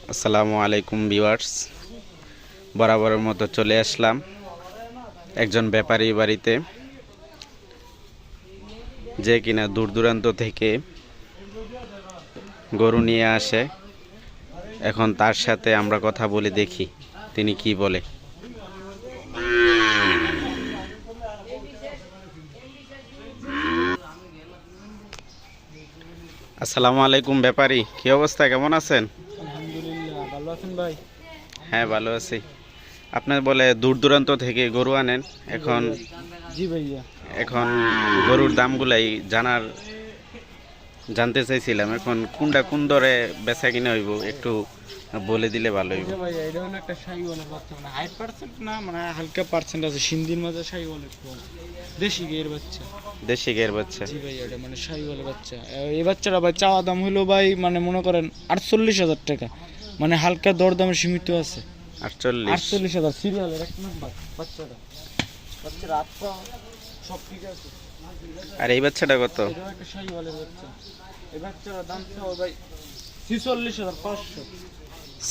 আসসালামু আলাইকুম ভিউয়ার্স, বরাবরের মতো চলে আসলাম একজন ব্যাপারীর বাড়িতে, যে কিনা দূর দূরান্ত থেকে গরু নিয়ে আসে। এখন তার সাথে আমরা কথা বলে দেখি তিনি কি বলে। আসসালামু আলাইকুম ব্যাপারী, কি অবস্থা, কেমন আছেন? আলহামদুলিল্লাহ, ভালো আছেন ভাই? হ্যাঁ, ভালো আছি। আপনার বলে দূর দূরান্ত থেকে গরু আনেন, এখন জি ভাইয়া। এখন গরুর দামগুলাই জানতে চাইছিলাম। এখন কোনটা কোন দরে বেচা কিনা হইব একটু বলে দিলে ভালো হইব। ভাইয়া এটা হলো একটা শাহিওয়ালের বাচ্চা, মানে 8% না, মানে হালকা পার্সেন্ট আছে। সিন্ধির মাঝে শাহিওয়ালের ফল, দেশি গাইয়ের বাচ্চা। দেশি গাইয়ের বাচ্চা? জি ভাইয়া, এটা মানে শাহিওয়ালের বাচ্চা। এই বাচ্চাটা ভাই চাওয়া দাম হলো ভাই, মানে মনে করেন 48,000 টাকা, মানে হালকা দরদামে সীমিত আছে। 48,000? সিরিয়ালের এক নাম্বার বাচ্চাটা। বাচ্চার আত্মা সব ঠিক আছে। আর এই বাচ্চাটা কত? এটা একটা শাহিওয়ালের বাচ্চা। এই বাচ্চাটার দাম চাওয়া ভাই 46,500।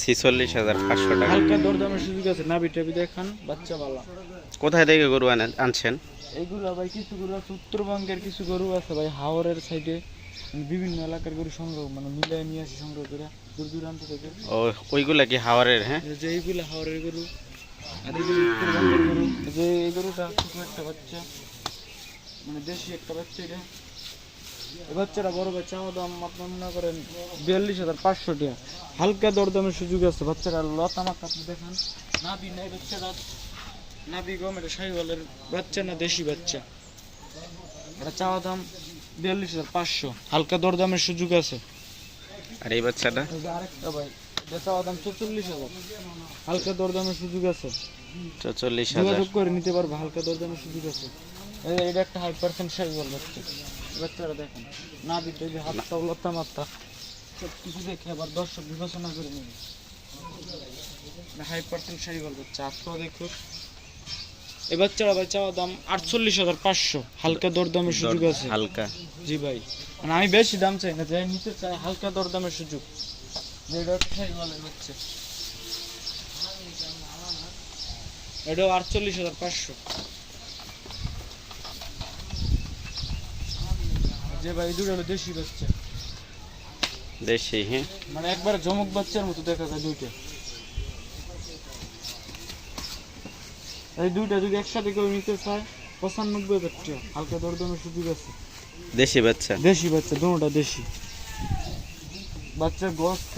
46,500 টাকা? হালকা দরদামের সুযোগ আছে। নাভি টাভি দেখান, বাচ্চা বালা। কোথায় থেকে গরু আনছেন? এইগুলো ভাই কিছু গরু আছে উত্তরবঙ্গের, কিছু গরু আছে ভাই হাওরের সাইডে, বিভিন্ন এলাকার গরু সংগ্রহ, মানে মিলিয়ে নিয়ে আসি সংগ্রহ করে দূর দূরান্ত থেকে। ও, ওইগুলা কি হাওয়ারের? হ্যাঁ, যে এইগুলো হাওরের গরু, আর এইগুলো উত্তরবঙ্গের গরু। যে এই গরুটা ছোট একটা বাচ্চা, মানে দেশি একটা বাচ্চা। এটা এই বাচ্চাটা বড় ভাই চাওয়া দাম আপনার মনে করেন 42,500 টাকা। হালকা দরদামের সুযোগ আছে। বাচ্চাটা লতা মাথা আপনি দেখান, নাভি নাই বাচ্চাটা, নাভি গম। এটা শাহিওয়ালের বাচ্চা না দেশি বাচ্চা। এটা চাওয়া দাম 42,500, হালকা দরদামের সুযোগ আছে। আর এই বাচ্চাটা? আরেকটা ভাই, এটা চাওয়া দাম 44,000, হালকা দরদামের সুযোগ আছে। 44,000? যোগাযোগ করে নিতে পারবে, হালকা দরদামের সুযোগ আছে। এটা একটা 100% শাহিওয়াল বাচ্চা। বাচ্চারা দেখেন, নাভি টাভি হাতটা লতা মাথা সব কিছু দেখে আবার দর্শক বিবেচনা করে নেবে। 100% শাহিওয়াল বাচ্চা, আপনারা দেখুন। এই বাচ্চারা ভাই চাওয়া দাম 48,500, হালকা দরদামের সুযোগ আছে। হালকা? জি ভাই, মানে আমি বেশি দাম চাই না, যাই নিতে চাই হালকা দরদামের সুযোগ। যেটা শাহিওয়ালের বাচ্চা, এটাও 48,500। যে ভাই দুটো হলো দেশি বাচ্চা। দেশি? হ্যাঁ, মানে একবার জমক বাচ্চার মতো দেখা যায় দুইটা। এই দুইটা যদি একসাথে কেউ নিতে চায় 95,000 টাকা, হালকা দরদামের সুযোগ আছে। দেশি বাচ্চা? দেশি বাচ্চা, দুটোটা দেশি। বাচ্চার গোস্ত